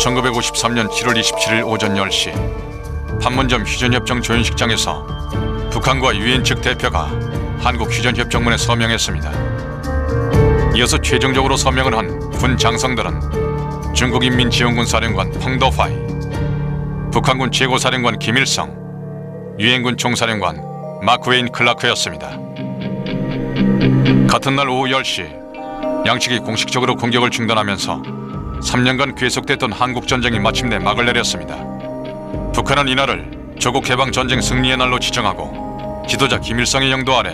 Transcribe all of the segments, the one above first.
1953년 7월 27일 오전 10시 판문점 휴전협정 조연식장에서 북한과 유엔 측 대표가 한국 휴전협정문에 서명했습니다. 이어서 최종적으로 서명을 한 군 장성들은 중국인민지원군 사령관 펑더파이, 북한군 최고사령관 김일성, 유엔군 총사령관 마크웨인 클라크였습니다. 같은 날 오후 10시 양측이 공식적으로 공격을 중단하면서 3년간 계속됐던 한국전쟁이 마침내 막을 내렸습니다. 북한은 이날을 조국 해방 전쟁 승리의 날로 지정하고 지도자 김일성의 영도 아래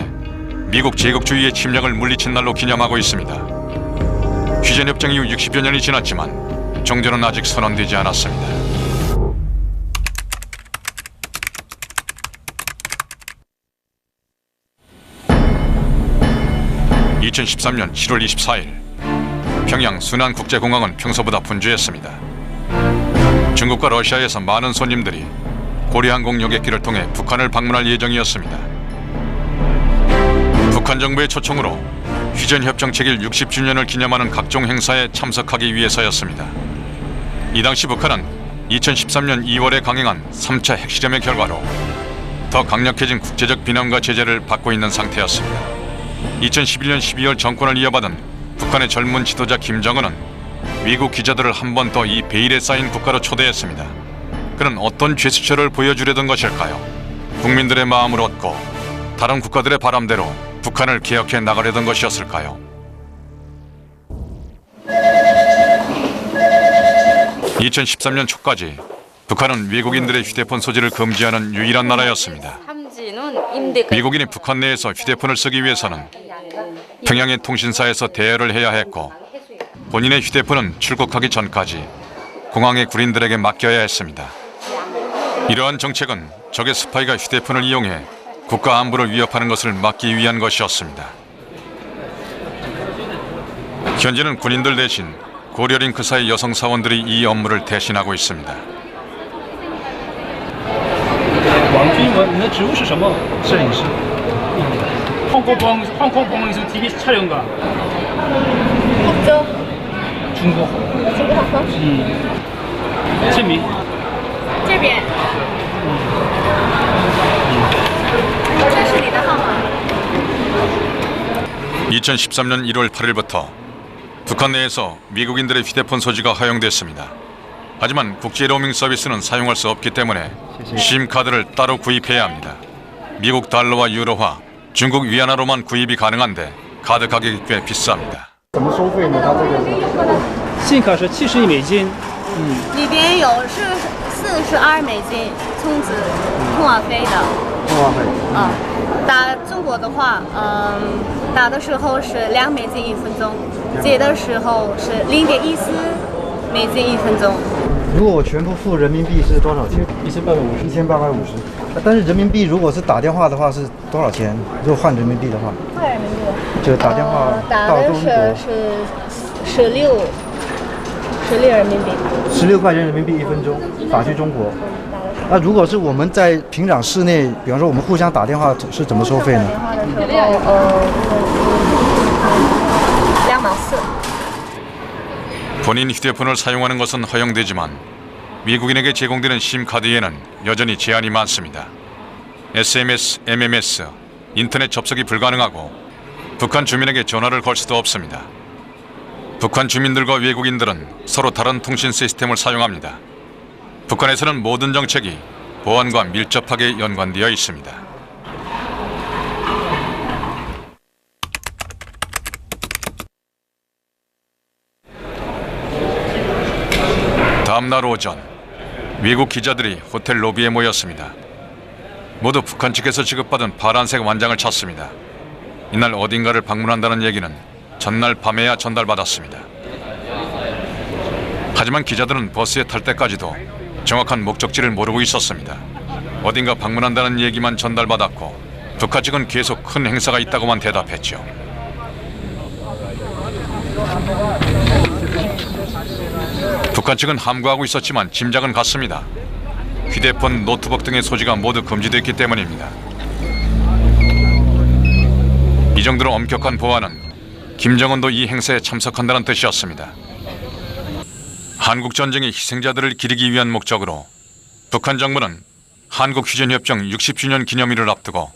미국 제국주의의 침략을 물리친 날로 기념하고 있습니다. 휴전협정 이후 60여 년이 지났지만 종전은 아직 선언되지 않았습니다. (2013년 7월 24일) 평양 순안국제공항은 평소보다 분주했습니다. 중국과 러시아에서 많은 손님들이 고려항공 여객기를 통해 북한을 방문할 예정이었습니다. 북한 정부의 초청으로 휴전협정 체결 60주년을 기념하는 각종 행사에 참석하기 위해서였습니다. 이 당시 북한은 2013년 2월에 강행한 3차 핵실험의 결과로 더 강력해진 국제적 비난과 제재를 받고 있는 상태였습니다. 2011년 12월 정권을 이어받은 북한의 젊은 지도자 김정은은 미국 기자들을 한 번 더 이 베일에 쌓인 국가로 초대했습니다. 그는 어떤 제스처를 보여주려던 것일까요? 국민들의 마음을 얻고 다른 국가들의 바람대로 북한을 개혁해 나가려던 것이었을까요? 2013년 초까지 북한은 외국인들의 휴대폰 소지를 금지하는 유일한 나라였습니다. 미국인이 북한 내에서 휴대폰을 쓰기 위해서는 평양의 통신사에서 대여를 해야 했고 본인의 휴대폰은 출국하기 전까지 공항의 군인들에게 맡겨야 했습니다. 이러한 정책은 적의 스파이가 휴대폰을 이용해 국가 안보를 위협하는 것을 막기 위한 것이었습니다. 현재는 군인들 대신 고려링크사의 여성 사원들이 이 업무를 대신하고 있습니다. 王军文，你的职务是什么？摄影师。항공방송 TV 촬영가. 학교. 중국. 중국 학교. 姓名。这边。这是你的号码。 2013년 1월 8일부터 북한 내에서 미국인들의 휴대폰 소지가 허용됐습니다. 하지만 국제 로밍 서비스는 사용할 수 없기 때문에 심카드를 따로 구입해야 합니다. 미국 달러와 유로화, 중국 위안화로만 구입이 가능한데 카드 가격이 꽤 비쌉니다. 怎么收费呢？它这个信用卡是71美金，里边有是42美金充值通话费的。通话费。打中国的话，打的时候是2美金1分钟，接的时候是0.14美金1分钟。 如果我全部付人民币是多少钱1850。1850。但是人民币如果是打电话的话是多少钱？如果换人民币的话？换人民币。就打电话打的到中国。是16人民币。16块钱人民币1分钟，打去中国。那如果是我们在平壤市内，比方说我们互相打电话是怎么收费呢？ 2.4. 본인 휴대폰을 사용하는 것은 허용되지만 미국인에게 제공되는 심카드에는 여전히 제한이 많습니다. SMS, MMS, 인터넷 접속이 불가능하고 북한 주민에게 전화를 걸 수도 없습니다. 북한 주민들과 외국인들은 서로 다른 통신 시스템을 사용합니다. 북한에서는 모든 정책이 보안과 밀접하게 연관되어 있습니다. 다음 날 오전, 외국 기자들이 호텔 로비에 모였습니다. 모두 북한 측에서 지급받은 파란색 완장을 찾습니다. 이날 어딘가를 방문한다는 얘기는 전날 밤에야 전달받았습니다. 하지만 기자들은 버스에 탈 때까지도 정확한 목적지를 모르고 있었습니다. 어딘가 방문한다는 얘기만 전달받았고 북한 측은 계속 큰 행사가 있다고만 대답했죠. 북한 측은 함구하고 있었지만 짐작은 같습니다. 휴대폰, 노트북 등의 소지가 모두 금지됐기 때문입니다. 이 정도로 엄격한 보안은 김정은도 이 행사에 참석한다는 뜻이었습니다. 한국 전쟁의 희생자들을 기리기 위한 목적으로 북한 정부는 한국 휴전협정 60주년 기념일을 앞두고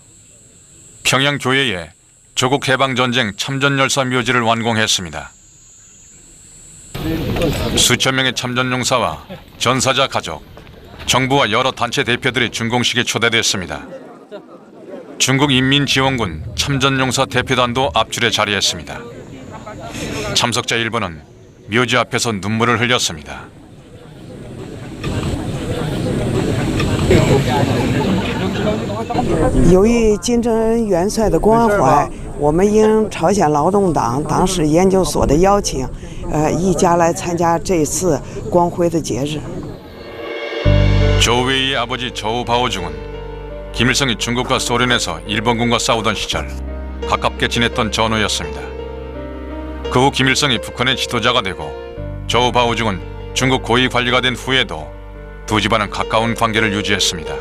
평양 교회에 조국 해방전쟁 참전열사 묘지를 완공했습니다. 수천 명의 참전용사와 전사자 가족, 정부와 여러 단체 대표들이 준공식에 초대됐습니다. 중국 인민지원군 참전용사 대표단도 앞줄에 자리했습니다. 참석자 일부는 묘지 앞에서 눈물을 흘렸습니다. 由于金正恩元帅的关怀，我们应朝鲜劳动党党史研究所的邀请，一家来参加这次光辉的节日。 조웨이의 아버지 저우바오중은 김일성이 중국과 소련에서 일본군과 싸우던 시절 가깝게 지냈던 전우였습니다. 그 후 김일성이 북한의 지도자가 되고 저우바오중은 중국 고위 관리가 된 후에도 두 집안은 가까운 관계를 유지했습니다.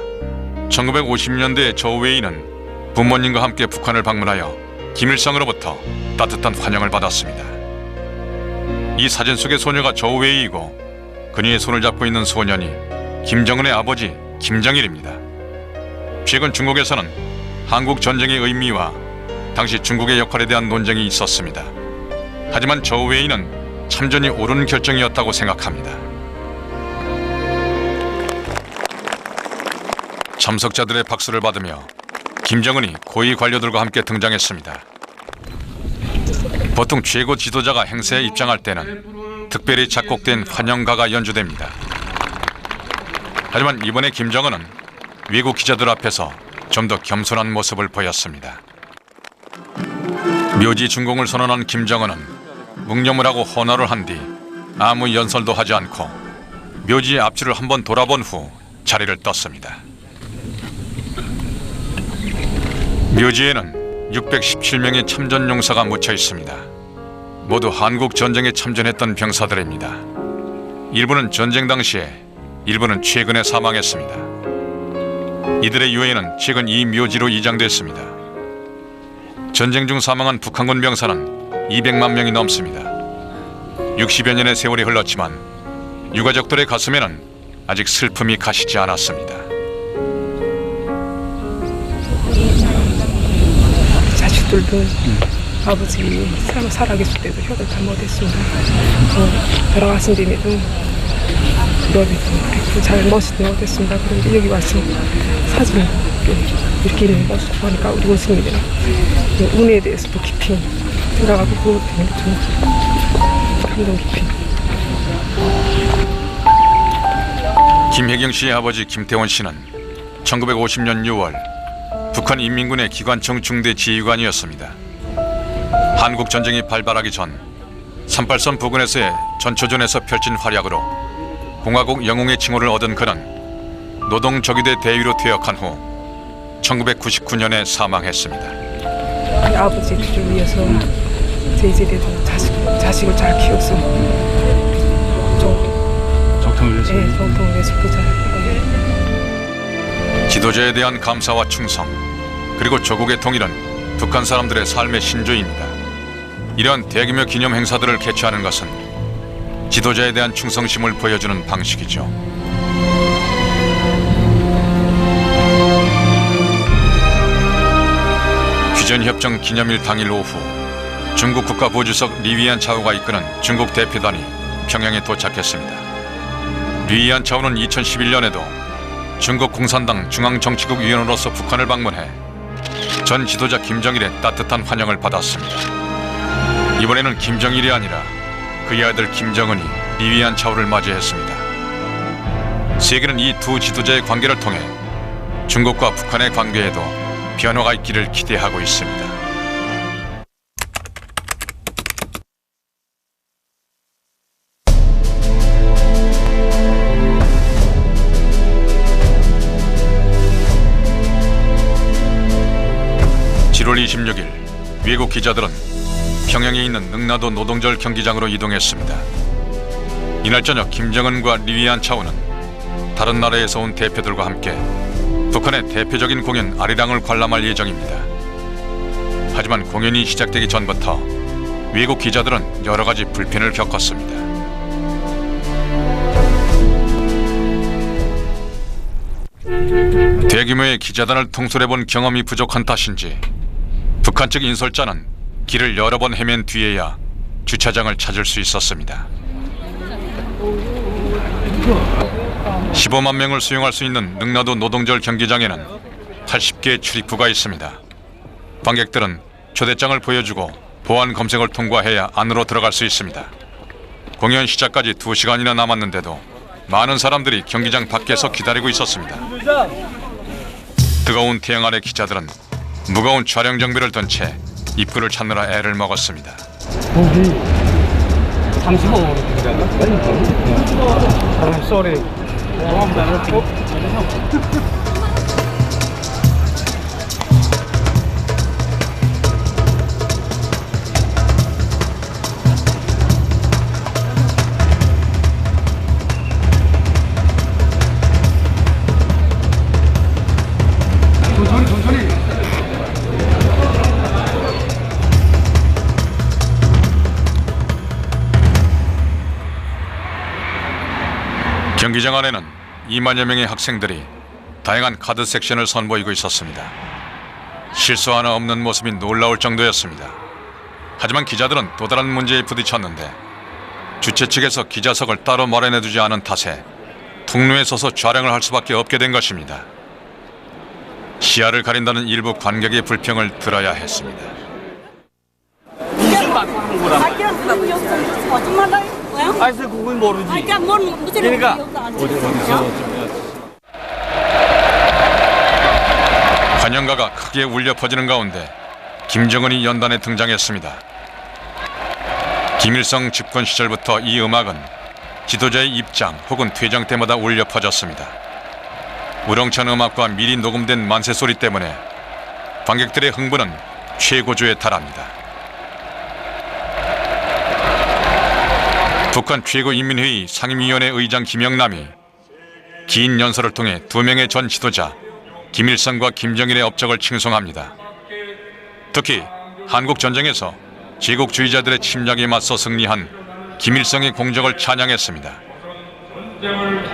1950년대 저우웨이는 부모님과 함께 북한을 방문하여 김일성으로부터 따뜻한 환영을 받았습니다. 이 사진 속의 소녀가 저우웨이이고 그녀의 손을 잡고 있는 소년이 김정은의 아버지 김정일입니다. 최근 중국에서는 한국 전쟁의 의미와 당시 중국의 역할에 대한 논쟁이 있었습니다. 하지만 저우웨이는 참전이 옳은 결정이었다고 생각합니다. 참석자들의 박수를 받으며 김정은이 고위 관료들과 함께 등장했습니다. 보통 최고 지도자가 행사에 입장할 때는 특별히 작곡된 환영가가 연주됩니다. 하지만 이번에 김정은은 외국 기자들 앞에서 좀 더 겸손한 모습을 보였습니다. 묘지 준공을 선언한 김정은은 묵념을 하고 헌화를 한 뒤 아무 연설도 하지 않고 묘지의 앞줄을 한번 돌아본 후 자리를 떴습니다. 묘지에는 617명의 참전용사가 묻혀 있습니다. 모두 한국 전쟁에 참전했던 병사들입니다. 일부는 전쟁 당시에, 일부는 최근에 사망했습니다. 이들의 유해는 최근 이 묘지로 이장됐습니다. 전쟁 중 사망한 북한군 병사는 200만 명이 넘습니다. 60여 년의 세월이 흘렀지만 유가족들의 가슴에는 아직 슬픔이 가시지 않았습니다. 자식들도 아버지 살아계실 때도 효도 잘못했습니다. 돌아가신 뒤에도 너도 잘 멋있게 못했습니다. 그런데 여기 와서 사진 이렇게 있는 모습 보니까 우리 원수님들 은혜에 대해서도 깊이 생각하고 그것 때문에 좀 감동 깊이. 김혜경 씨의 아버지 김태원 씨는 1950년 6월 북한 인민군의 기관총 중대 지휘관이었습니다. 한국 전쟁이 발발하기 전 38선 부근에서의 전초전에서 펼친 활약으로 공화국 영웅의 칭호를 얻은 그는 노동저기대 대위로 퇴역한 후 1999년에 사망했습니다. 우리 아버지 뒤를 위해서 제 세대도 자식을 잘 키워서 정통을 위해서. 네, 정통을 위해서도 잘. 지도자에 대한 감사와 충성, 그리고 조국의 통일은 북한 사람들의 삶의 신조입니다. 이러한 대규모 기념 행사들을 개최하는 것은 지도자에 대한 충성심을 보여주는 방식이죠. 휴전협정 기념일 당일 오후 중국 국가보주석 리위안 차오가 이끄는 중국 대표단이 평양에 도착했습니다. 리위안 차오는 2011년에도 중국 공산당 중앙정치국 위원으로서 북한을 방문해 전 지도자 김정일의 따뜻한 환영을 받았습니다. 이번에는 김정일이 아니라 그의 아들 김정은이 리위안 차오를 맞이했습니다. 세계는 이 두 지도자의 관계를 통해 중국과 북한의 관계에도 변화가 있기를 기대하고 있습니다. (7월 26일) 외국 기자들은 평양에 있는 능라도 노동절 경기장으로 이동했습니다. 이날 저녁 김정은과 리위안 차오는 다른 나라에서 온 대표들과 함께 북한의 대표적인 공연 아리랑을 관람할 예정입니다. 하지만 공연이 시작되기 전부터 외국 기자들은 여러 가지 불편을 겪었습니다. 대규모의 기자단을 통솔해본 경험이 부족한 탓인지 북한 측 인솔자는 길을 여러 번 헤맨 뒤에야 주차장을 찾을 수 있었습니다. 15만 명을 수용할 수 있는 능라도 노동절 경기장에는 80개의 출입구가 있습니다. 관객들은 초대장을 보여주고 보안 검색을 통과해야 안으로 들어갈 수 있습니다. 공연 시작까지 2시간이나 남았는데도 많은 사람들이 경기장 밖에서 기다리고 있었습니다. 뜨거운 태양 아래 기자들은 무거운 촬영 장비를 든 채 입구를 찾느라 애를 먹었습니다. 35분. Sorry. 경기장 안에는 2만여 명의 학생들이 다양한 카드 섹션을 선보이고 있었습니다. 실수 하나 없는 모습이 놀라울 정도였습니다. 하지만 기자들은 또 다른 문제에 부딪혔는데 주최 측에서 기자석을 따로 마련해두지 않은 탓에 통로에 서서 촬영을 할 수밖에 없게 된 것입니다. 시야를 가린다는 일부 관객의 불평을 들어야 했습니다. 아이스 그건 모르지. 그러니까 환영가가 크게 울려 퍼지는 가운데 김정은이 연단에 등장했습니다. 김일성 집권 시절부터 이 음악은 지도자의 입장 혹은 퇴장 때마다 울려 퍼졌습니다. 우렁찬 음악과 미리 녹음된 만세 소리 때문에 관객들의 흥분은 최고조에 달합니다. 북한 최고인민회의 상임위원회 의장 김영남이 긴 연설을 통해 2명의 전 지도자 김일성과 김정일의 업적을 칭송합니다. 특히 한국 전쟁에서 제국주의자들의 침략에 맞서 승리한 김일성의 공적을 찬양했습니다.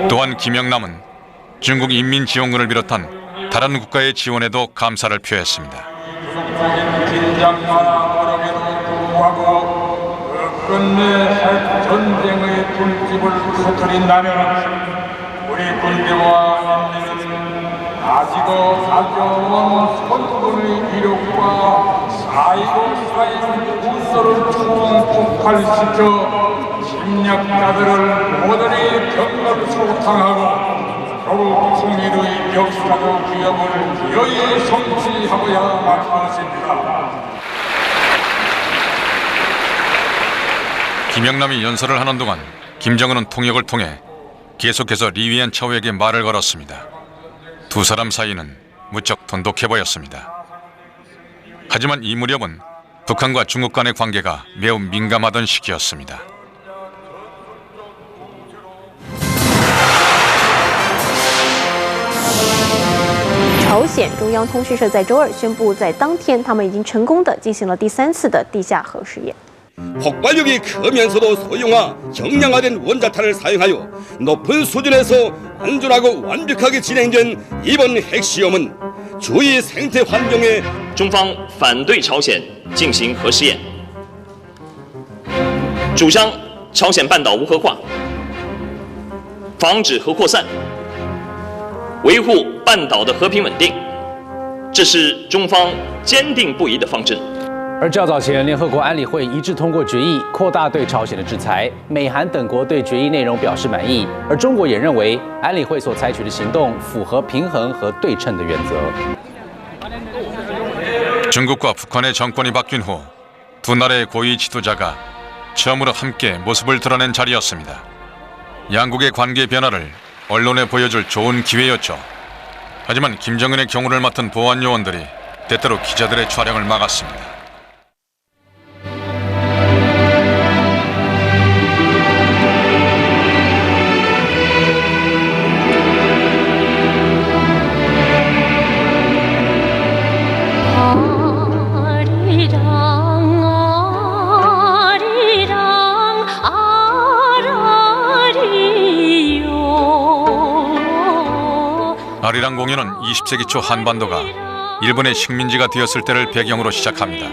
또한 김영남은 중국 인민지원군을 비롯한 다른 국가의 지원에도 감사를 표했습니다. 끝내 전쟁의 불집을 터뜨린다면 우리 군대와 인민은 아직도 가져온 선군의 이력과 4.19 사인 군소를 총폭발시켜 침략자들을 모조리 병렬소탕하고 조국 통일의 역사적 기업을 기어이 성취하고야 할 것입니다. 김영남이 연설을 하는 동안 김정은은 통역을 통해 계속해서 리위안 차오에게 말을 걸었습니다. 두 사람 사이는 무척 돈독해 보였습니다. 하지만 이 무렵은 북한과 중국 간의 관계가 매우 민감하던 시기였습니다.朝鲜中央通讯社在周二宣布，在当天他们已经成功地进行了第3次的地下核试验。 폭발력이 크면서도 소형화, 경량화된 원자탄을 사용하여 높은 수준에서 안전하고 완벽하게 진행된 이번 핵시험은 주위 생태 환경에 中方反对朝鲜进行核试验，主张朝鲜半岛无核化，防止核扩散，维护半岛的和平稳定，这是中方坚定不移的方针。 而较早前，联合国安理会一致通过决议，扩大对朝鲜的制裁。美韩等国对决议内容表示满意，而中国也认为安理会所采取的行动符合平衡和对称的原则。 중국과 북한의 정권이 바뀐 후 두 나라의 고위 지도자가 처음으로 함께 모습을 드러낸 자리였습니다. 양국의 관계 변화를 언론에 보여줄 좋은 기회였죠. 하지만 김정은의 경호를 맡은 보안 요원들이 때때로 기자들의 촬영을 막았습니다. 아리랑 공연은 20세기 초 한반도가 일본의 식민지가 되었을 때를 배경으로 시작합니다.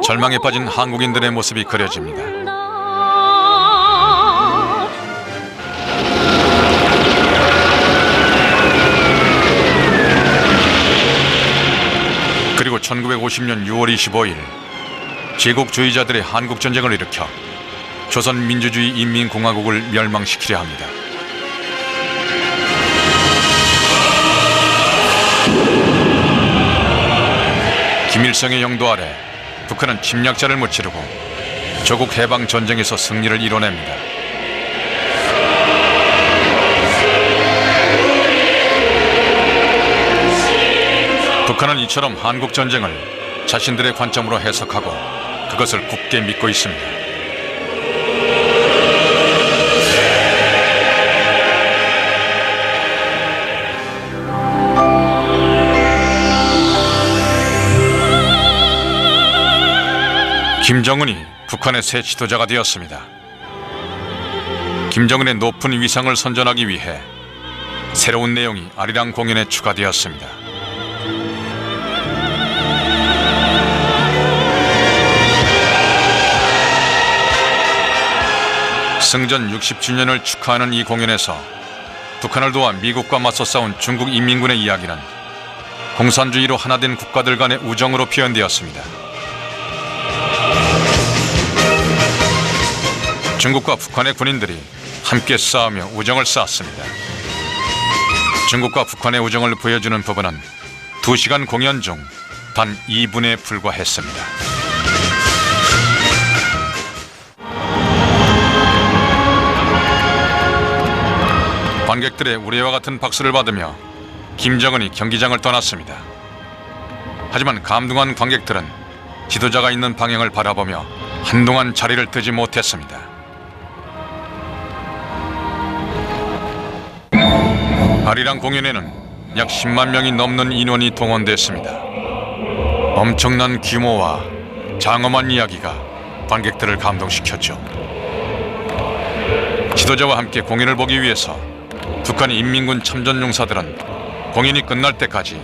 절망에 빠진 한국인들의 모습이 그려집니다. 그리고 1950년 6월 25일 제국주의자들의 한국전쟁을 일으켜 조선민주주의 인민공화국을 멸망시키려 합니다. 김일성의 영도 아래 북한은 침략자를 무찌르고 조국 해방 전쟁에서 승리를 이뤄냅니다. 북한은 이처럼 한국 전쟁을 자신들의 관점으로 해석하고 그것을 굳게 믿고 있습니다. 김정은이 북한의 새 지도자가 되었습니다. 김정은의 높은 위상을 선전하기 위해 새로운 내용이 아리랑 공연에 추가되었습니다. 승전 60주년을 축하하는 이 공연에서 북한을 도와 미국과 맞서 싸운 중국 인민군의 이야기는 공산주의로 하나된 국가들 간의 우정으로 표현되었습니다. 중국과 북한의 군인들이 함께 싸우며 우정을 쌓았습니다. 중국과 북한의 우정을 보여주는 부분은 2시간 공연 중 단 2분에 불과했습니다. 관객들의 우레와 같은 박수를 받으며 김정은이 경기장을 떠났습니다. 하지만 감동한 관객들은 지도자가 있는 방향을 바라보며 한동안 자리를 뜨지 못했습니다. 아리랑 공연에는 약 10만 명이 넘는 인원이 동원됐습니다. 엄청난 규모와 장엄한 이야기가 관객들을 감동시켰죠. 지도자와 함께 공연을 보기 위해서 북한 인민군 참전용사들은 공연이 끝날 때까지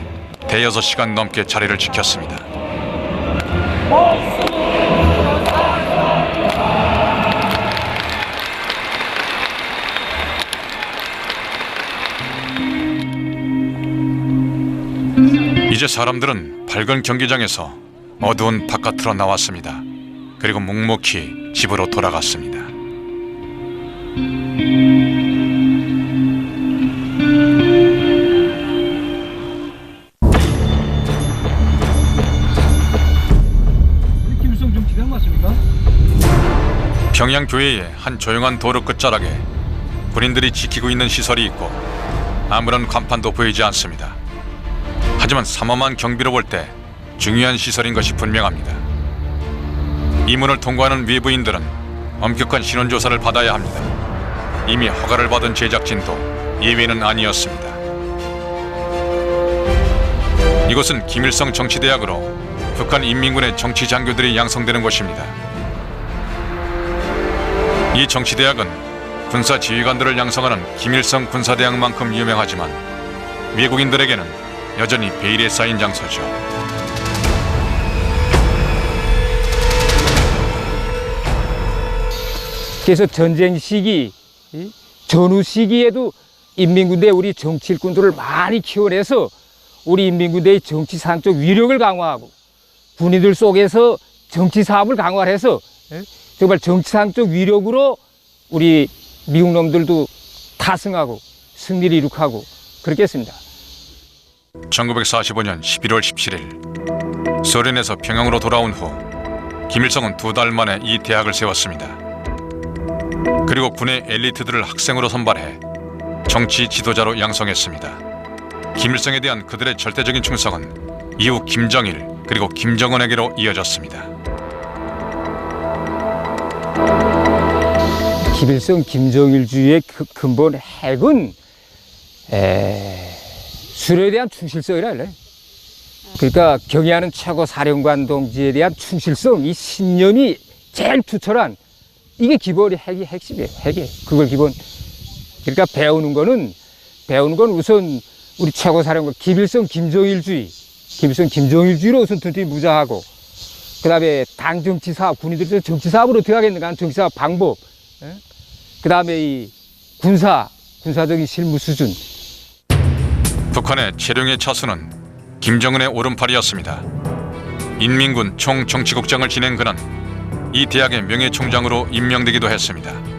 대여섯 시간 넘게 자리를 지켰습니다. 이제 사람들은 밝은 경기장에서 어두운 바깥으로 나왔습니다. 그리고 묵묵히 집으로 돌아갔습니다. 김일성 좀 기대 안 맞습니까? 평양 교회의 한 조용한 도로 끝자락에 군인들이 지키고 있는 시설이 있고 아무런 간판도 보이지 않습니다. 하지만 삼엄한 경비로 볼 때 중요한 시설인 것이 분명합니다. 이 문을 통과하는 외부인들은 엄격한 신원조사를 받아야 합니다. 이미 허가를 받은 제작진도 예외는 아니었습니다. 이곳은 김일성 정치대학으로 북한 인민군의 정치 장교들이 양성되는 곳입니다. 이 정치대학은 군사 지휘관들을 양성하는 김일성 군사대학만큼 유명하지만 외국인들에게는 여전히 베일에 쌓인 장소죠. 그래서 전쟁 시기, 전후 시기에도 인민군대 우리 정치 일꾼들을 많이 키워내서 우리 인민군대의 정치상적 위력을 강화하고 군인들 속에서 정치 사업을 강화해서 정말 정치상적 위력으로 우리 미국 놈들도 타승하고 승리를 이룩하고 그렇게 했습니다. 1945년 11월 17일 소련에서 평양으로 돌아온 후 김일성은 2달 만에 이 대학을 세웠습니다. 그리고 군의 엘리트들을 학생으로 선발해 정치 지도자로 양성했습니다. 김일성에 대한 그들의 절대적인 충성은 이후 김정일 그리고 김정은에게로 이어졌습니다. 김일성 김정일주의의 근본 핵은 수련에 대한 충실성이라 할래. 그러니까 경애하는 최고 사령관 동지에 대한 충실성, 이 신념이 제일 투철한 이게 기본이 핵심이에요. 핵이 그걸 기본. 그러니까 배우는 거는 배우는 건 우선 우리 최고사령관 김일성 김정일주의로 우선 튼튼히 무장하고, 그 다음에 당 정치사업, 군인들 정치사업을 어떻게 하겠는가 하는 정치사업 방법, 그 다음에 이 군사적인 실무 수준. 북한의 재령의 차수는 김정은의 오른팔이었습니다. 인민군 총정치국장을 지낸 그는 이 대학의 명예총장으로 임명되기도 했습니다.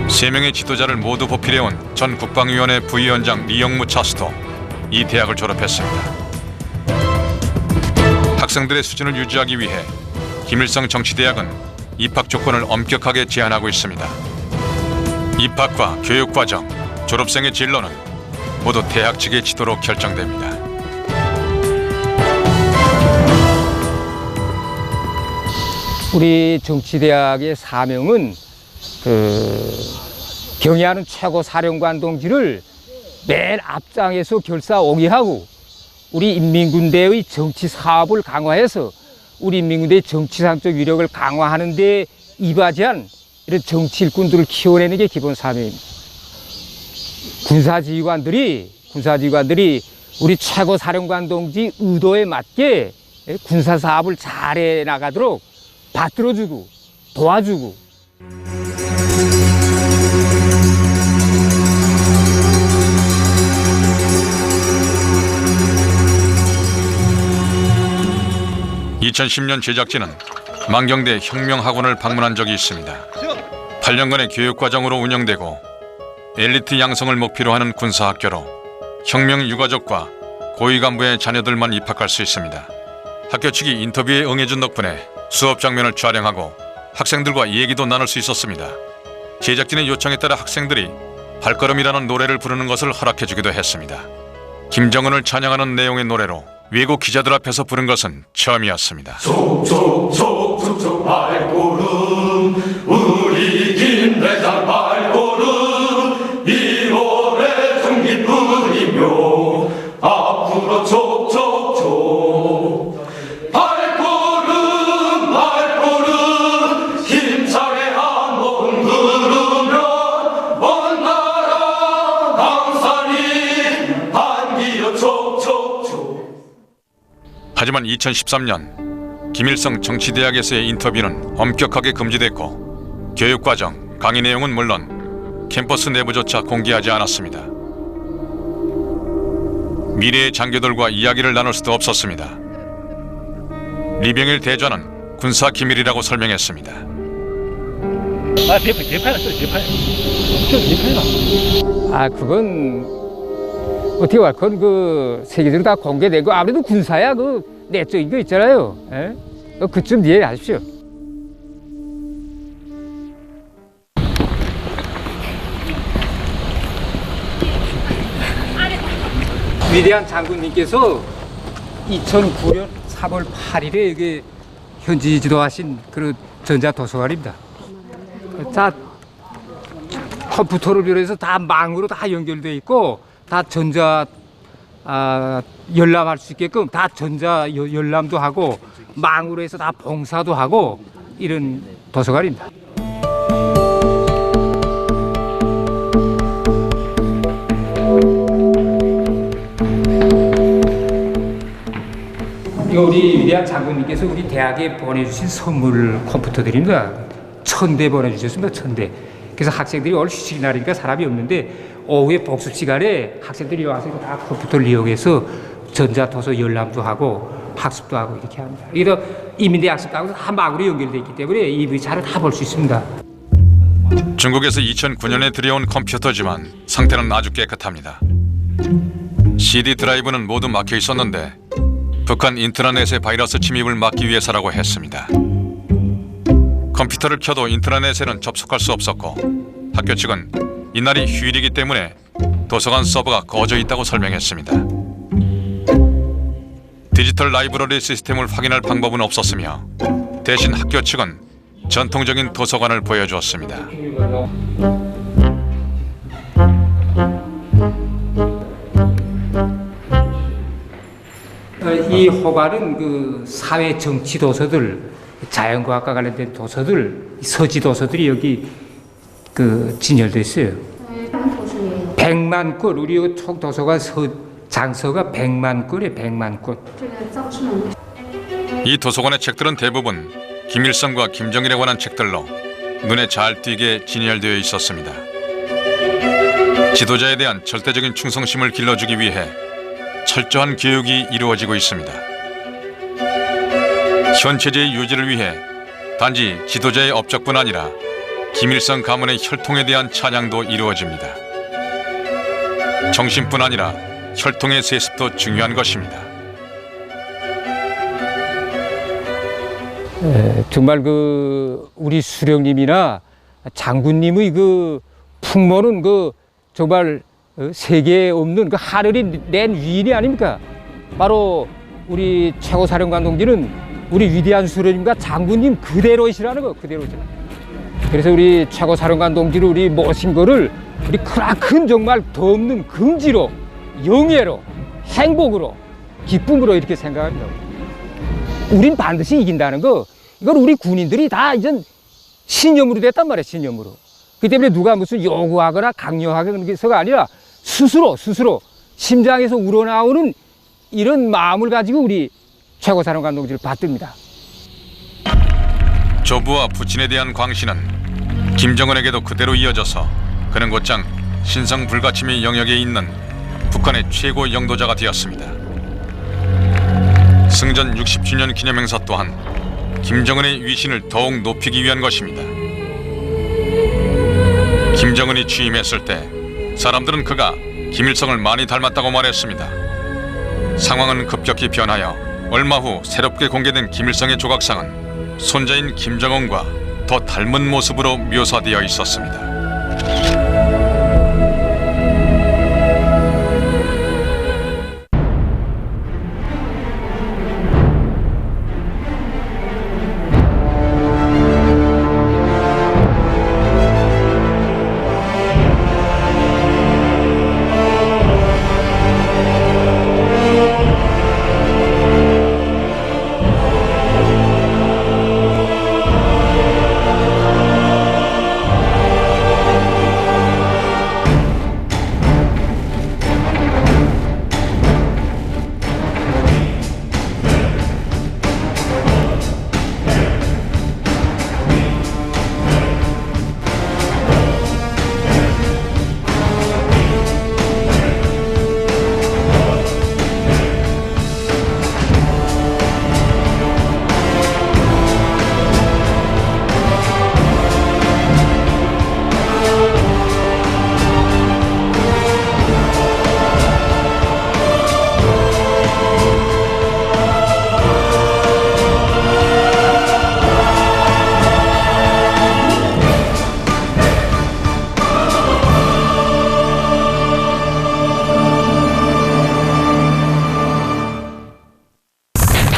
3명의 지도자를 모두 보필해온 전 국방위원회 부위원장 리영무 차수도 이 대학을 졸업했습니다. 학생들의 수준을 유지하기 위해 김일성 정치대학은 입학 조건을 엄격하게 제한하고 있습니다. 입학과 교육과정, 졸업생의 진로는 모두 대학 측의 지도로 결정됩니다. 우리 정치대학의 사명은 경애하는 최고 사령관 동지를 맨 앞장에서 결사옹위하고 우리 인민군대의 정치 사업을 강화해서 우리 인민군대의 정치상적 위력을 강화하는 데 이바지한 이런 정치 일꾼들을 키워내는 게 기본 사명입니다. 군사지휘관들이 우리 최고 사령관 동지 의도에 맞게 군사 사업을 잘해 나가도록 받들어주고 도와주고. (2010년) 제작진은 만경대 혁명학원을 방문한 적이 있습니다. 8년간의 교육과정으로 운영되고 엘리트 양성을 목표로 하는 군사학교로 혁명 유가족과 고위 간부의 자녀들만 입학할 수 있습니다. 학교 측이 인터뷰에 응해준 덕분에 수업 장면을 촬영하고 학생들과 얘기도 나눌 수 있었습니다. 제작진의 요청에 따라 학생들이 발걸음이라는 노래를 부르는 것을 허락해주기도 했습니다. 김정은을 찬양하는 내용의 노래로 외국 기자들 앞에서 부른 것은 처음이었습니다. 촉촉촉촉촉 발걸음 우리 김대장 발걸음 이 노래 정기뿐이며 앞으로 촉촉촉 발걸음 발걸음 힘차게 한번 걸으면 먼 나라 강산이 안기어 촉촉촉. 하지만 2013년 김일성 정치대학에서의 인터뷰는 엄격하게 금지됐고 교육과정, 강의 내용은 물론 캠퍼스 내부조차 공개하지 않았습니다. 미래의 장교들과 이야기를 나눌 수도 없었습니다. 리병일 대좌는 군사 기밀이라고 설명했습니다. 그건 어떻게 말? 그건 세계적으로 다 공개되고 아무래도 군사야 내적인 거 있잖아요. 그쯤 이해하십시오. 위대한 장군님께서 2009년 3월 8일에 여기 현지 지도하신 그런 전자도서관입니다. 다 컴퓨터를 비롯해서 다 망으로 다 연결되어 있고 다 전자 열람할 수 있게끔 다 전자 열람도 하고 망으로 해서 다 봉사도 하고 이런 도서관입니다. 이거 우리 위대한 장군님께서 우리 대학에 보내주신 선물 컴퓨터들입니다. 1000대 보내주셨습니다. 1000대. 그래서 학생들이 오늘 휴식 날이니까 사람이 없는데 오후에 복습 시간에 학생들이 와서 다 컴퓨터를 이용해서 전자도서 열람도 하고 학습도 하고 이렇게 합니다. 이게 인민대 학습하고 다 망으로 연결되어 있기 때문에 이 의자를 다 볼 수 있습니다. 중국에서 2009년에 들여온 컴퓨터지만 상태는 아주 깨끗합니다. CD 드라이브는 모두 막혀 있었는데 북한 인트라넷의 바이러스 침입을 막기 위해서라고 했습니다. 컴퓨터를 켜도 인트라넷에는 접속할 수 없었고 학교 측은 이날이 휴일이기 때문에 도서관 서버가 꺼져 있다고 설명했습니다. 디지털 라이브러리 시스템을 확인할 방법은 없었으며 대신 학교 측은 전통적인 도서관을 보여주었습니다. 이 호관은 사회 정치 도서들, 자연과학과 관련된 도서들, 서지 도서들이 여기 진열돼 있어요. 100만 권, 우리 총 도서관 장서가 100만 권에 100만 권. 이 도서관의 책들은 대부분 김일성과 김정일에 관한 책들로 눈에 잘 띄게 진열되어 있었습니다. 지도자에 대한 절대적인 충성심을 길러주기 위해 철저한 교육이 이루어지고 있습니다. 현 체제의 유지를 위해 단지 지도자의 업적뿐 아니라 김일성 가문의 혈통에 대한 찬양도 이루어집니다. 정신뿐 아니라 혈통의 세습도 중요한 것입니다. 정말 우리 수령님이나 장군님의 풍모는 정말 세계에 없는 하늘이 낸 위인이 아닙니까? 바로 우리 최고사령관 동지는 우리 위대한 수령님과 장군님 그대로이시라는 거, 그대로이시라. 그래서 우리 최고사령관 동지를 우리 모신 거를 우리 크나큰 정말 더 없는 긍지로, 영예로, 행복으로, 기쁨으로 이렇게 생각합니다. 우린 반드시 이긴다는 거, 이걸 우리 군인들이 다 이제 신념으로 됐단 말이에요, 신념으로. 그 때문에 누가 무슨 요구하거나 강요하거나 그런 게서가 아니라 스스로 심장에서 우러나오는 이런 마음을 가지고 우리 최고사령관 동지를 받듭니다. 조부와 부친에 대한 광신은 김정은에게도 그대로 이어져서 그는 곧장 신성 불가침의 영역에 있는 북한의 최고 영도자가 되었습니다. 승전 60주년 기념행사 또한 김정은의 위신을 더욱 높이기 위한 것입니다. 김정은이 취임했을 때 사람들은 그가 김일성을 많이 닮았다고 말했습니다. 상황은 급격히 변하여 얼마 후 새롭게 공개된 김일성의 조각상은 손자인 김정은과 더 닮은 모습으로 묘사되어 있었습니다.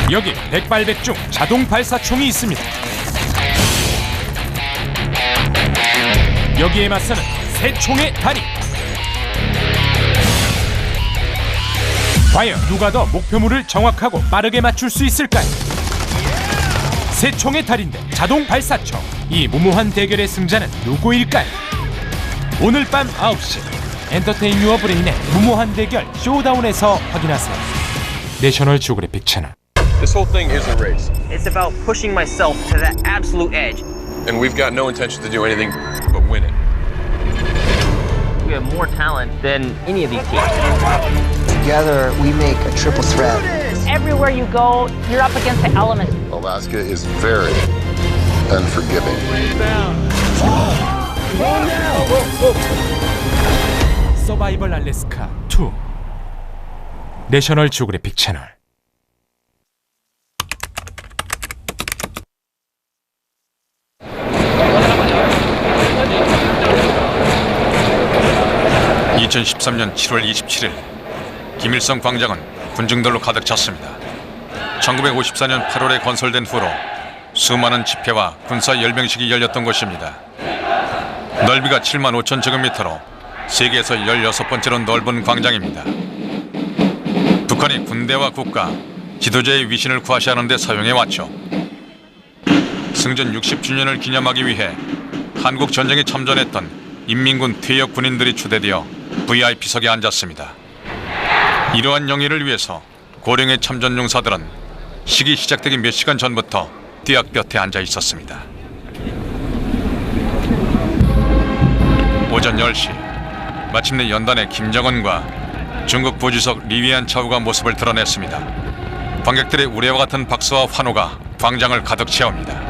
여기 백발백중 자동 발사총이 있습니다. 여기에 맞서는 새 총의 다리. 과연 누가 더 목표물을 정확하고 빠르게 맞출 수 있을까요? 새 총의 달인데 자동 발사총, 이 무모한 대결의 승자는 누구일까요? 오늘 밤 9시 엔터테인 유어 브레인의 무모한 대결 쇼다운에서 확인하세요. 내셔널 지오그래픽 채널. This whole thing is a race. It's about pushing myself to that absolute edge. And we've got no intention to do anything but win it. We have more talent than any of these teams. Together, we make a triple threat. Everywhere you go, you're up against the elements. Alaska is very unforgiving. 서바이벌 알래스카 2. 내셔널 지오그래픽 채널. (2013년 7월 27일) 김일성 광장은 군중들로 가득 찼습니다. 1954년 8월에 건설된 후로 수많은 집회와 군사 열병식이 열렸던 곳입니다. 넓이가 7만 5천 제곱미터로 세계에서 16번째로 넓은 광장입니다. 북한이 군대와 국가, 지도자의 위신을 과시하는 데 사용해왔죠. 승전 60주년을 기념하기 위해 한국 전쟁에 참전했던 인민군 퇴역 군인들이 추대되어 VIP석에 앉았습니다. 이러한 영예를 위해서 고령의 참전용사들은 식이 시작되기 몇 시간 전부터 띠약볕에 앉아 있었습니다. 오전 10시 마침내 연단의 김정은과 중국 부주석 리위안 차우가 모습을 드러냈습니다. 관객들의 우레와 같은 박수와 환호가 광장을 가득 채웁니다.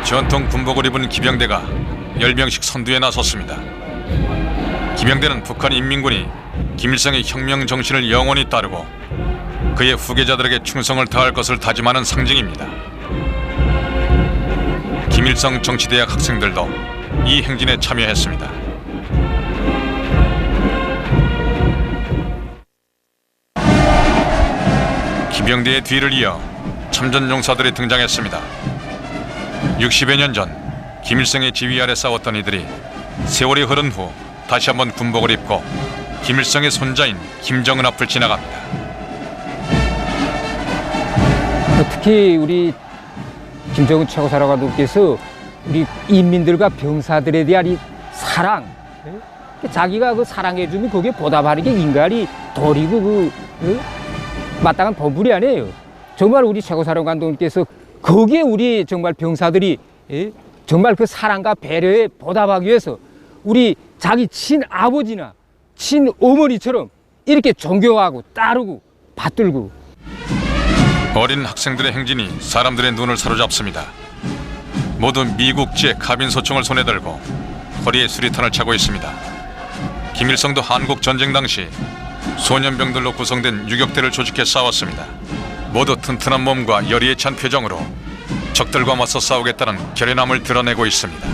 전통 군복을 입은 기병대가 10명씩 선두에 나섰습니다. 기병대는 북한 인민군이 김일성의 혁명 정신을 영원히 따르고 그의 후계자들에게 충성을 다할 것을 다짐하는 상징입니다. 김일성 정치대학 학생들도 이 행진에 참여했습니다. 기병대의 뒤를 이어 참전용사들이 등장했습니다. 60여 년 전 김일성의 지휘 아래 싸웠던 이들이 세월이 흐른 후 다시 한번 군복을 입고 김일성의 손자인 김정은 앞을 지나갑니다. 특히 우리 김정은 최고사령관님께서 우리 인민들과 병사들에 대한 이 사랑, 자기가 그 사랑해주면 거기에 보답하는 게 인간이 도리고 마땅한 본분이 아니에요. 정말 우리 최고사령관님께서 거기에 우리 정말 병사들이 정말 그 사랑과 배려에 보답하기 위해서 우리 자기 친아버지나 친어머니처럼 이렇게 존경하고 따르고 받들고. 어린 학생들의 행진이 사람들의 눈을 사로잡습니다. 모두 미국제 가빈소총을 손에 들고 허리에 수리탄을 차고 있습니다. 김일성도 한국 전쟁 당시 소년병들로 구성된 유격대를 조직해 싸웠습니다. 모두 튼튼한 몸과 열의에 찬 표정으로 적들과 맞서 싸우겠다는 결연함을 드러내고 있습니다.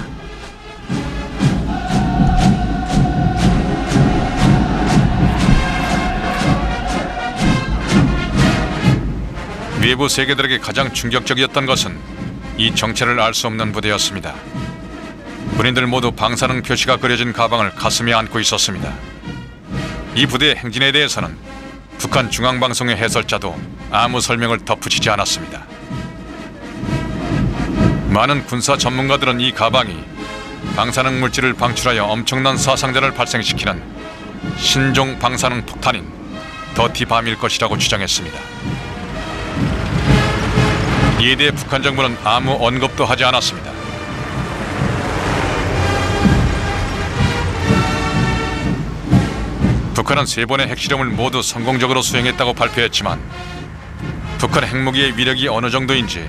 외부 세계들에게 가장 충격적이었던 것은 이 정체를 알 수 없는 부대였습니다. 군인들 모두 방사능 표시가 그려진 가방을 가슴에 안고 있었습니다. 이 부대의 행진에 대해서는 북한 중앙방송의 해설자도 아무 설명을 덧붙이지 않았습니다. 많은 군사 전문가들은 이 가방이 방사능 물질을 방출하여 엄청난 사상자를 발생시키는 신종 방사능 폭탄인 더티밤일 것이라고 주장했습니다. 이에 대해 북한 정부는 아무 언급도 하지 않았습니다. 북한은 3번의 핵실험을 모두 성공적으로 수행했다고 발표했지만 북한 핵무기의 위력이 어느 정도인지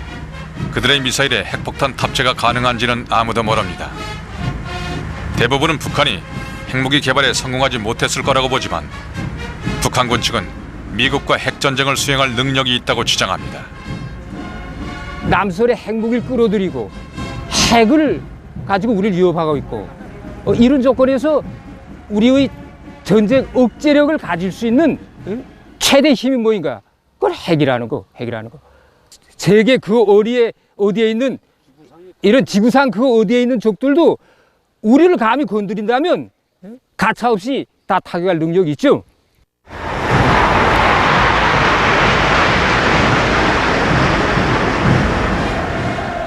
그들의 미사일에 핵폭탄 탑재가 가능한지는 아무도 모릅니다. 대부분은 북한이 핵무기 개발에 성공하지 못했을 거라고 보지만 북한군 측은 미국과 핵전쟁을 수행할 능력이 있다고 주장합니다. 남선의 핵무기를 끌어들이고 핵을 가지고 우리를 위협하고 있고 이런 조건에서 우리의 전쟁 억제력을 가질 수 있는 최대 힘이 뭐인가? 그걸 핵이라는 거. 세계 그 어디에 있는 이런 지구상 그 어디에 있는 적들도 우리를 감히 건드린다면 가차없이 다 타격할 능력이 있죠.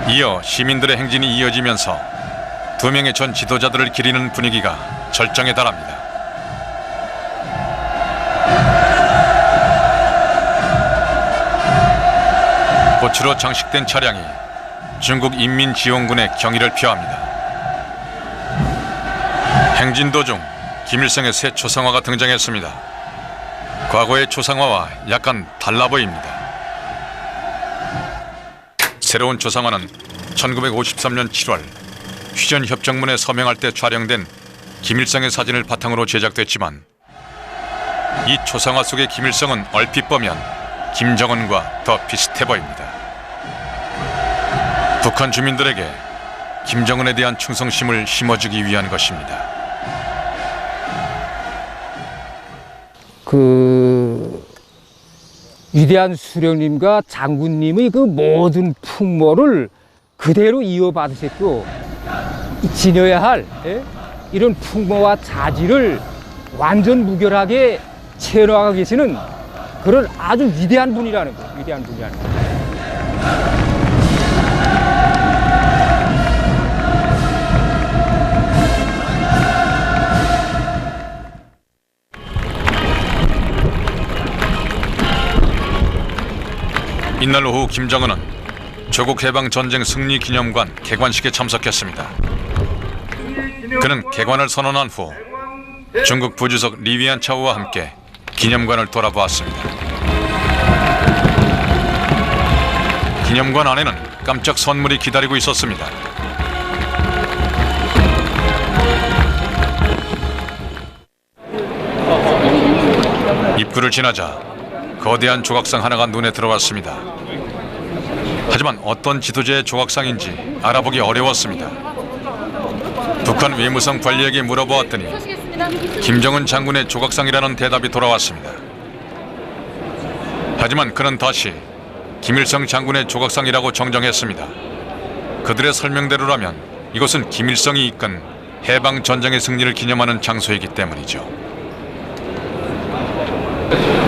이어 시민들의 행진이 이어지면서 2명의 전 지도자들을 기리는 분위기가 절정에 달합니다. 꽃으로 장식된 차량이 중국 인민지원군의 경의를 표합니다. 행진 도중 김일성의 새 초상화가 등장했습니다. 과거의 초상화와 약간 달라 보입니다. 새로운 초상화는 1953년 7월 휴전협정문에 서명할 때 촬영된 김일성의 사진을 바탕으로 제작됐지만 이 초상화 속의 김일성은 얼핏 보면 김정은과 더 비슷해 보입니다. 북한 주민들에게 김정은에 대한 충성심을 심어주기 위한 것입니다. 그 위대한 수령님과 장군님의 그 모든 풍모를 그대로 이어받으셨고 지녀야 할 이런 풍모와 자질을 완전 무결하게 채워나가고 계시는 그런 아주 위대한 분이라는 거예요. 위대한 분이라는 거예요. 이날 오후 김정은은 조국 해방 전쟁 승리 기념관 개관식에 참석했습니다. 그는 개관을 선언한 후 중국 부주석 리위안 차오와 함께 기념관을 돌아보았습니다. 기념관 안에는 깜짝 선물이 기다리고 있었습니다. 입구를 지나자 거대한 조각상 하나가 눈에 들어왔습니다. 하지만 어떤 지도자의 조각상인지 알아보기 어려웠습니다. 북한 외무성 관리에게 물어보았더니 김정은 장군의 조각상이라는 대답이 돌아왔습니다. 하지만 그는 다시 김일성 장군의 조각상이라고 정정했습니다. 그들의 설명대로라면 이것은 김일성이 이끈 해방 전쟁의 승리를 기념하는 장소이기 때문이죠.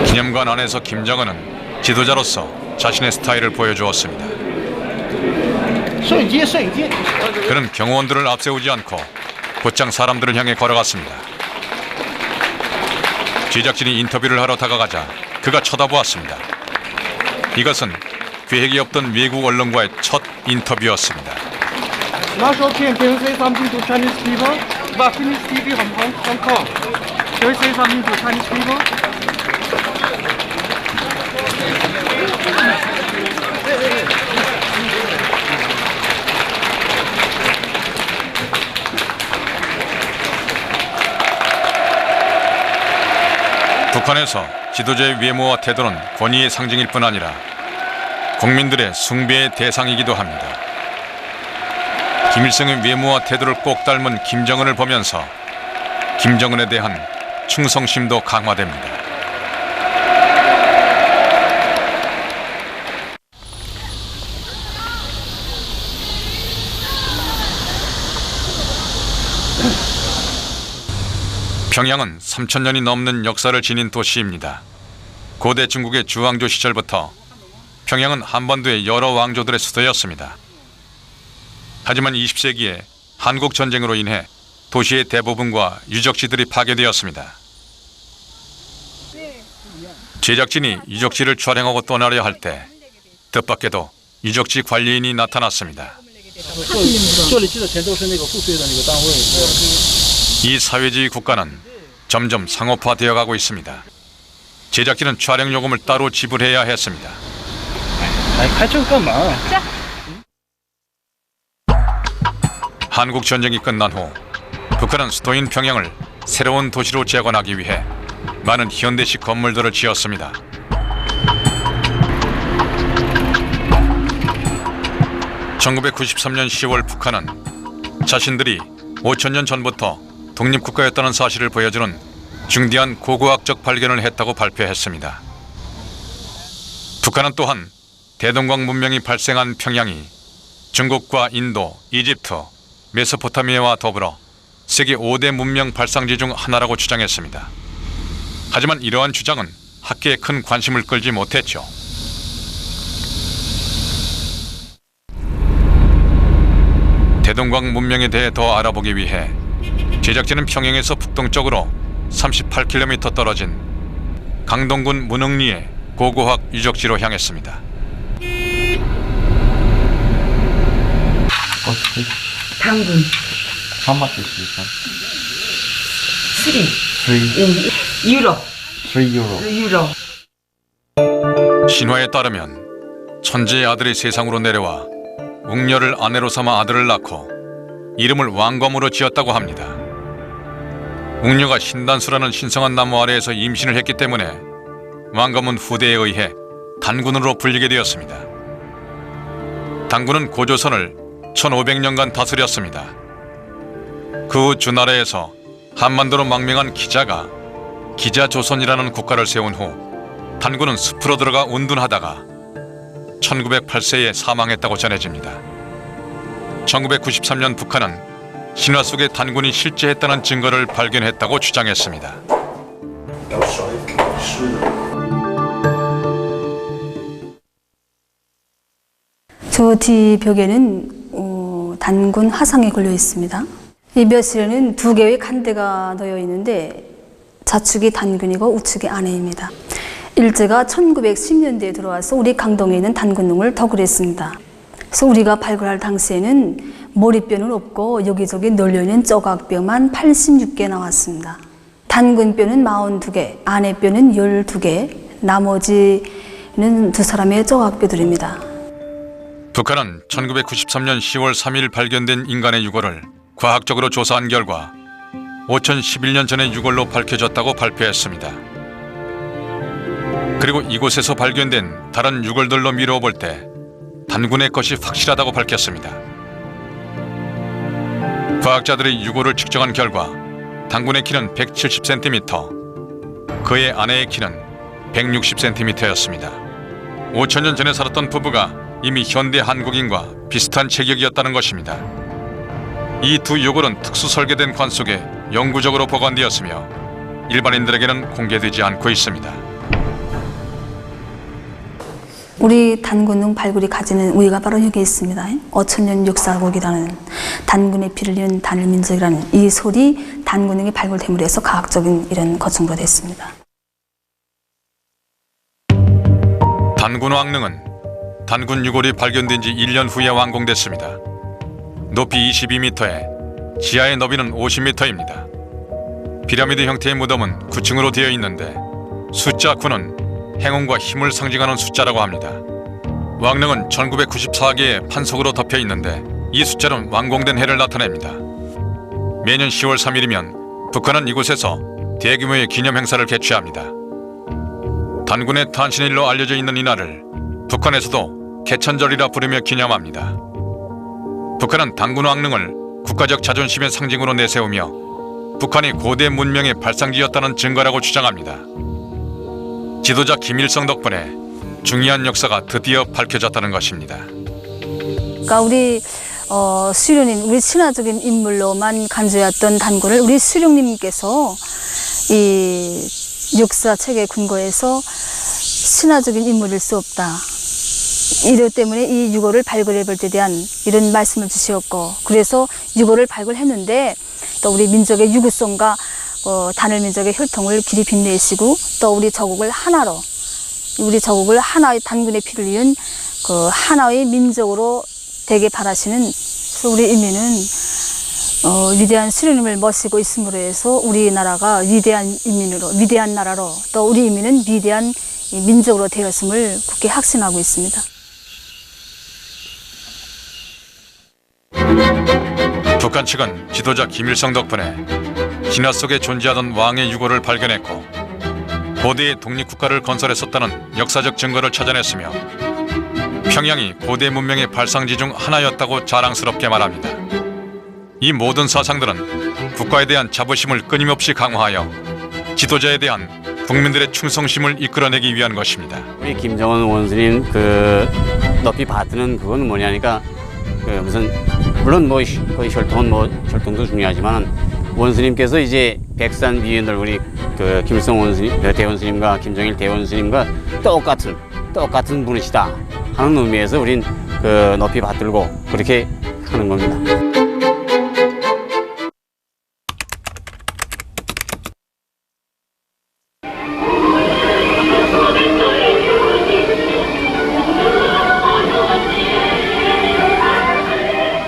기념관 안에서 김정은은 지도자로서 자신의 스타일을 보여주었습니다. 그는 경호원들을 앞세우지 않고 곧장 사람들을 향해 걸어갔습니다. 제작진이 인터뷰를 하러 다가가자 그가 쳐다보았습니다. 이것은 계획이 없던 외국 언론과의 첫 인터뷰였습니다. 북한에서 지도자의 외모와 태도는 권위의 상징일 뿐 아니라 국민들의 숭배의 대상이기도 합니다. 김일성의 외모와 태도를 꼭 닮은 김정은을 보면서 김정은에 대한 충성심도 강화됩니다. 평양은 3000년이 넘는 역사를 지닌 도시입니다. 고대 중국의 주왕조 시절부터 평양은 한반도의 여러 왕조들의 수도였습니다. 하지만 20세기에 한국 전쟁으로 인해 도시의 대부분과 유적지들이 파괴되었습니다. 제작진이 유적지를 촬영하고 떠나려 할 때 뜻밖에도 유적지 관리인이 나타났습니다. 이 사회주의 국가는 점점 상업화되어 가고 있습니다. 제작진은 촬영 요금을 따로 지불해야 했습니다. 한국 전쟁이 끝난 후 북한은 수도인 평양을 새로운 도시로 재건하기 위해 많은 현대식 건물들을 지었습니다. (1993년 10월) 북한은 자신들이 5000년 전부터 독립국가였다는 사실을 보여주는 중대한 고고학적 발견을 했다고 발표했습니다. 북한은 또한 대동강 문명이 발생한 평양이 중국과 인도, 이집트, 메소포타미아와 더불어 세계 5대 문명 발상지 중 하나라고 주장했습니다. 하지만 이러한 주장은 학계에 큰 관심을 끌지 못했죠. 대동강 문명에 대해 더 알아보기 위해 제작진은 평양에서 북동쪽으로 38km 떨어진 강동군 문흥리의 고고학 유적지로 향했습니다. 당근. How much is this one? 3 유로. 3 euro. 신화에 따르면 천재의 아들이 세상으로 내려와 웅녀를 아내로 삼아 아들을 낳고 이름을 왕검으로 지었다고 합니다. 웅녀가 신단수라는 신성한 나무 아래에서 임신을 했기 때문에 왕검은 후대에 의해 단군으로 불리게 되었습니다. 단군은 고조선을 1500년간 다스렸습니다. 그 후 주나라에서 한반도로 망명한 기자가 기자조선이라는 국가를 세운 후 단군은 숲으로 들어가 운둔하다가 1908세에 사망했다고 전해집니다. 1993년 북한은 신화 속의 단군이 실제했다는 증거를 발견했다고 주장했습니다. 저 뒤벽에는 단군 화상이 걸려 있습니다. 이 묘실에는 2개의 간대가 놓여 있는데 좌측이 단군이고 우측이 아내입니다. 일제가 1910년대에 들어와서 우리 강동에 있는 단군릉을 덕을했습니다. 그래서 우리가 발굴할 당시에는 머리뼈는 없고 여기저기 널려있는 조각뼈만 86개 나왔습니다. 단군뼈는 42개, 아내뼈는 12개, 나머지는 2사람의 조각뼈들입니다. 북한은 1993년 10월 3일 발견된 인간의 유골을 과학적으로 조사한 결과 5011년 전의 유골로 밝혀졌다고 발표했습니다. 그리고 이곳에서 발견된 다른 유골들로 미루어 볼 때 단군의 것이 확실하다고 밝혔습니다. 과학자들이 유골을 측정한 결과 단군의 키는 170cm, 그의 아내의 키는 160cm였습니다. 5000년 전에 살았던 부부가 이미 현대 한국인과 비슷한 체격이었다는 것입니다. 이 두 유골은 특수 설계된 관 속에 영구적으로 보관되었으며 일반인들에게는 공개되지 않고 있습니다. 우리 단군릉 발굴이 가지는 우위가 바로 여기 있습니다. 5000년 역사국이라는 단군의 피를 이은 단일민족이라는 이 소리 단군릉이 발굴됨으로 해서 과학적인 이런 거증으로 됐습니다. 단군왕릉은 단군 유골이 발견된 지 1년 후에 완공됐습니다. 높이 22m에 지하의 너비는 50m입니다. 피라미드 형태의 무덤은 9층으로 되어 있는데 숫자 9는 행운과 힘을 상징하는 숫자라고 합니다. 왕릉은 1994개의 판석으로 덮여 있는데 이 숫자는 완공된 해를 나타냅니다. 매년 10월 3일이면 북한은 이곳에서 대규모의 기념 행사를 개최합니다. 단군의 탄신일로 알려져 있는 이날을 북한에서도 개천절이라 부르며 기념합니다. 북한은 단군 왕릉을 국가적 자존심의 상징으로 내세우며 북한이 고대 문명의 발상지였다는 증거라고 주장합니다. 지도자 김일성 덕분에 중요한 역사가 드디어 밝혀졌다는 것입니다. 그러니까 우리 수령님, 우리 신화적인 인물로만 간주해왔던 단군을 우리 수령님께서 이 역사책에 근거해서 신화적인 인물일 수 없다. 이것 때문에 이 유골을 발굴해 볼 때 대한 이런 말씀을 주셨고, 그래서 유골을 발굴했는데 또 우리 민족의 유구성과 단일 민족의 혈통을 길이 빛내시고 또 우리 저국을 하나로, 우리 저국을 하나의 단군의 피를 이은 그 하나의 민족으로 되게 바라시는, 그래서 우리 인민은 위대한 수령님을 모시고 있음으로 해서 우리나라가 위대한 인민으로, 위대한 나라로, 또 우리 인민은 위대한 민족으로 되었음을 굳게 확신하고 있습니다. 북한 측은 지도자 김일성 덕분에 신화 속에 존재하던 왕의 유골을 발견했고 고대의 독립국가를 건설했었다는 역사적 증거를 찾아냈으며 평양이 고대 문명의 발상지 중 하나였다고 자랑스럽게 말합니다. 이 모든 사상들은 국가에 대한 자부심을 끊임없이 강화하여 지도자에 대한 국민들의 충성심을 이끌어내기 위한 것입니다. 우리 김정은 원수님 그 높이 받드는 그건 뭐냐니까 무슨 물론 뭐 그 혈통도 중요하지만 원수님께서 이제 백산 비인들 우리 그 김일성 원수님 대원수님과 김정일 대원수님과 똑같은 분이시다 하는 의미에서 우린 그 높이 받들고 그렇게 하는 겁니다.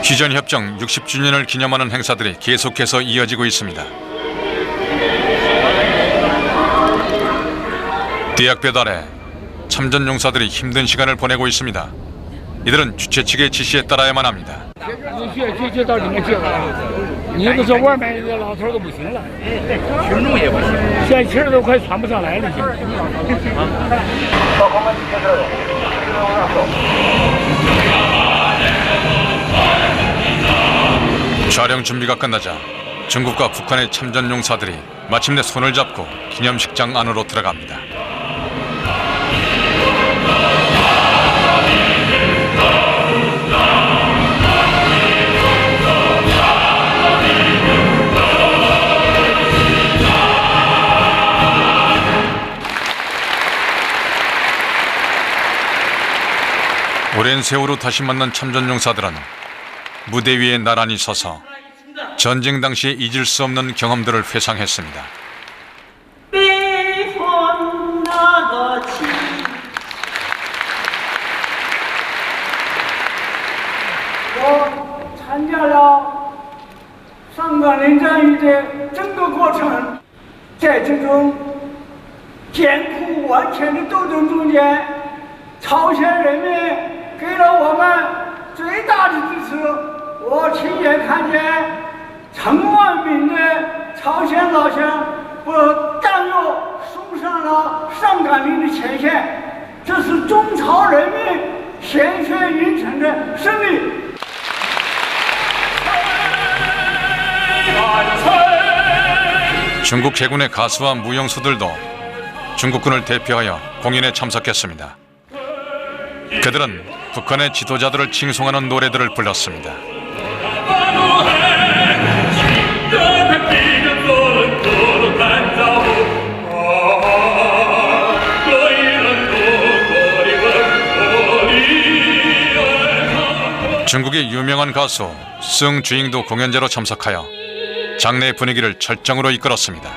휴전협정 60주년을 기념하는 행사들이 계속해서 이어지고 있습니다. 대학볕 아래 참전용사들이 힘든 시간을 보내고 있습니다. 이들은 주최 측의 지시에 따라야만 합니다. 촬영 준비가 끝나자 중국과 북한의 참전 용사들이 마침내 손을 잡고 기념식장 안으로 들어갑니다. 오랜 세월후 다시 만난 참전 용사들은 무대 위에 나란히 서서 전쟁 당시에 잊을 수 없는 경험들을 회상했습니다.我参加了上甘岭战役的整个过程，在这种艰苦万千的斗争中间，朝鲜人民给了我们最大的支持。我亲眼看见成万名的朝鲜老乡不弹药送上了上甘岭的前线，这是中朝人民鲜血运成的胜利。 중국 해군의 가수와 무용수들도 중국군을 대표하여 공연에 참석했습니다. 그들은 북한의 지도자들을 칭송하는 노래들을 불렀습니다. 중국의 유명한 가수 승주잉도 공연자로 참석하여 장례 분위기를 절정으로 이끌었습니다.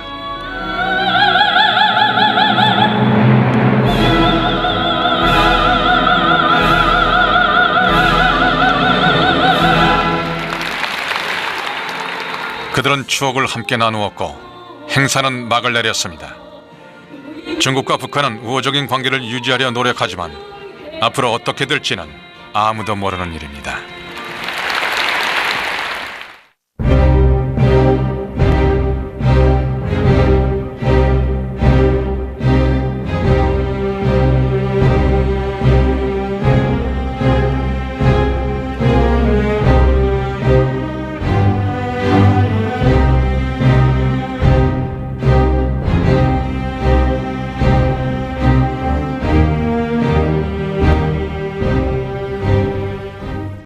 그들은 추억을 함께 나누었고 행사는 막을 내렸습니다. 중국과 북한은 우호적인 관계를 유지하려 노력하지만 앞으로 어떻게 될지는 아무도 모르는 일입니다.